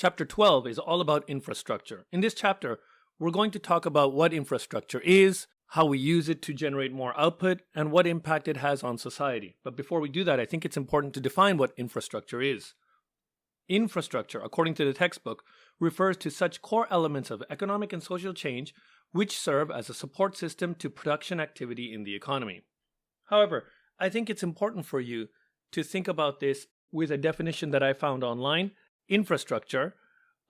Chapter 12 is all about infrastructure. In this chapter, we're going to talk about what infrastructure is, how we use it to generate more output, and what impact it has on society. But before we do that, I think it's important to define what infrastructure is. Infrastructure, according to the textbook, refers to such core elements of economic and social change which serve as a support system to production activity in the economy. However, I think it's important for you to think about this with a definition that I found online. Infrastructure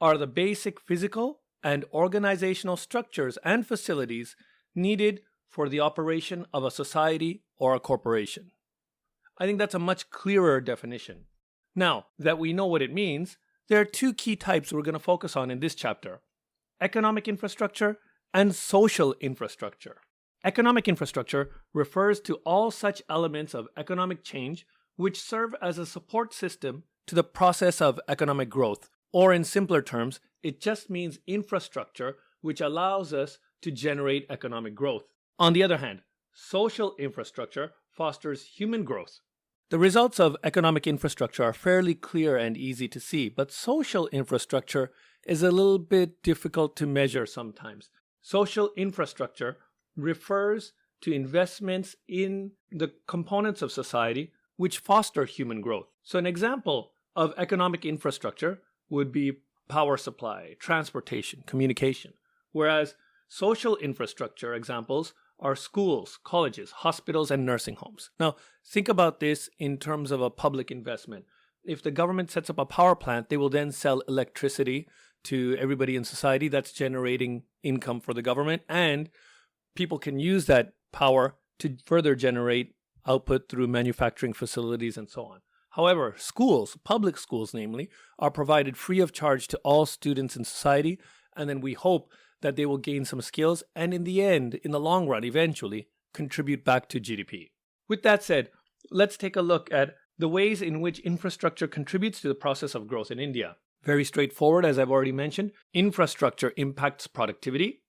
are the basic physical and organizational structures and facilities needed for the operation of a society or a corporation. I think that's a much clearer definition. Now that we know what it means, there are two key types we're going to focus on in this chapter: economic infrastructure and social infrastructure. Economic infrastructure refers to all such elements of economic change which serve as a support system to the process of economic growth. Or in simpler terms, it just means infrastructure which allows us to generate economic growth. On the other hand, social infrastructure fosters human growth. The results of economic infrastructure are fairly clear and easy to see, but social infrastructure is a little bit difficult to measure sometimes. Social infrastructure refers to investments in the components of society which foster human growth. So an example of economic infrastructure would be power supply, transportation, communication, whereas social infrastructure examples are schools, colleges, hospitals, and nursing homes. Now, think about this in terms of a public investment. If the government sets up a power plant, they will then sell electricity to everybody in society. That's generating income for the government, and people can use that power to further generate output through manufacturing facilities and so on. However, schools, public schools namely, are provided free of charge to all students in society, and then we hope that they will gain some skills and in the end, in the long run, eventually, contribute back to GDP. With that said, let's take a look at the ways in which infrastructure contributes to the process of growth in India. Very straightforward, as I've already mentioned. Infrastructure impacts productivity.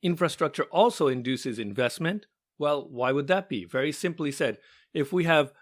Infrastructure also induces investment. Well, why would that be? Very simply said, if we have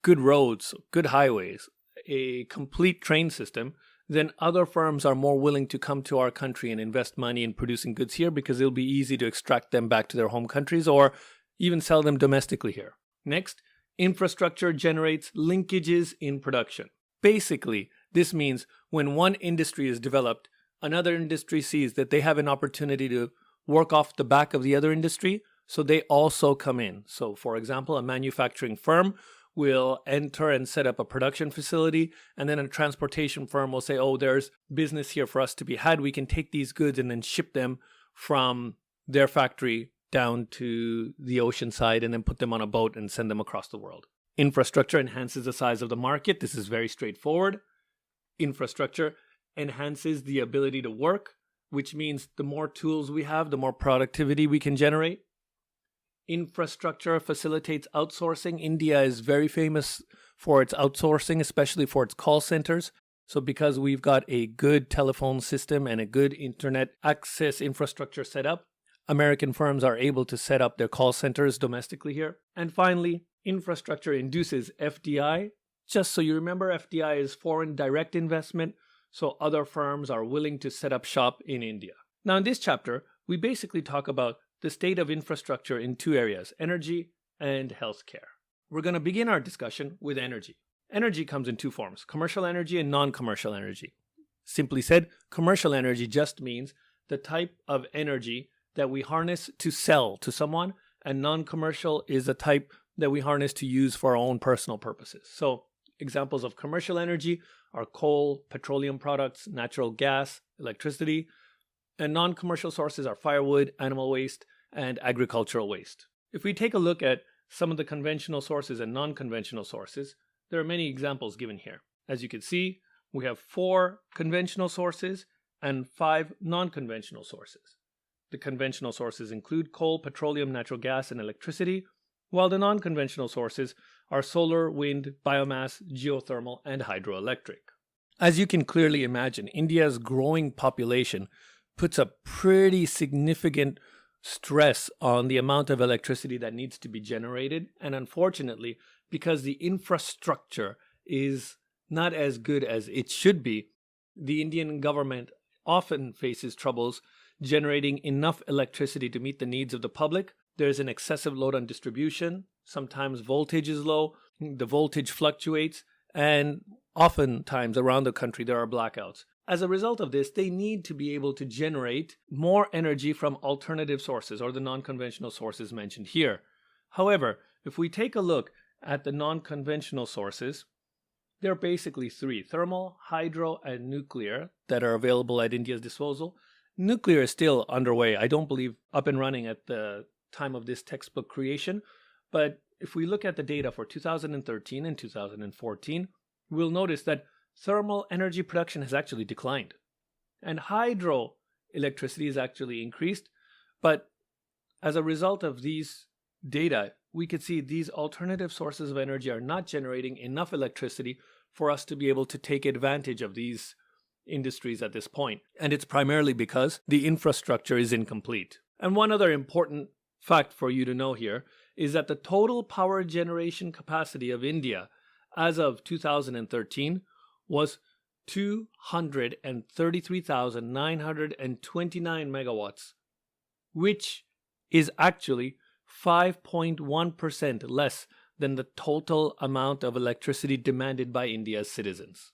good roads, good highways, a complete train system, then other firms are more willing to come to our country and invest money in producing goods here because it'll be easy to extract them back to their home countries or even sell them domestically here. Next, infrastructure generates linkages in production. Basically, this means when one industry is developed, another industry sees that they have an opportunity to work off the back of the other industry, so they also come in. So, for example, a manufacturing firm will enter and set up a production facility, and then a transportation firm will say, oh, there's business here for us to be had. We can take these goods and then ship them from their factory down to the ocean side and then put them on a boat and send them across the world. Infrastructure enhances the size of the market. This is very straightforward. Infrastructure enhances the ability to work, which means the more tools we have, the more productivity we can generate. Infrastructure facilitates outsourcing. India is very famous for its outsourcing, especially for its call centers. So because we've got a good telephone system and a good internet access infrastructure set up, American firms are able to set up their call centers domestically here. And finally, infrastructure induces FDI. Just so you remember, FDI is foreign direct investment, so other firms are willing to set up shop in India. Now in this chapter, we basically talk about the state of infrastructure in two areas: energy and healthcare. We're going to begin our discussion with energy. Energy comes in two forms: commercial energy and non-commercial energy. Simply said, commercial energy just means the type of energy that we harness to sell to someone, and non-commercial is the type that we harness to use for our own personal purposes. So examples of commercial energy are coal, petroleum products, natural gas, electricity, and non-commercial sources are firewood, animal waste, and agricultural waste. If we take a look at some of the conventional sources and non-conventional sources, there are many examples given here. As you can see, we have 4 conventional sources and 5 non-conventional sources. The conventional sources include coal, petroleum, natural gas, and electricity, while the non-conventional sources are solar, wind, biomass, geothermal, and hydroelectric. As you can clearly imagine, India's growing population puts a pretty significant stress on the amount of electricity that needs to be generated. And unfortunately, because the infrastructure is not as good as it should be, the Indian government often faces troubles generating enough electricity to meet the needs of the public. There's an excessive load on distribution. Sometimes voltage is low, the voltage fluctuates, and oftentimes around the country there are blackouts. As a result of this, they need to be able to generate more energy from alternative sources, or the non-conventional sources mentioned here. However, if we take a look at the non-conventional sources, there are basically three: thermal, hydro, and nuclear that are available at India's disposal. Nuclear is still underway. I don't believe up and running at the time of this textbook creation. But if we look at the data for 2013 and 2014, we'll notice that thermal energy production has actually declined. And hydro electricity has actually increased. But as a result of these data, we could see these alternative sources of energy are not generating enough electricity for us to be able to take advantage of these industries at this point. And it's primarily because the infrastructure is incomplete. And one other important fact for you to know here is that the total power generation capacity of India as of 2013 was 233,929 megawatts, which is actually 5.1% less than the total amount of electricity demanded by India's citizens.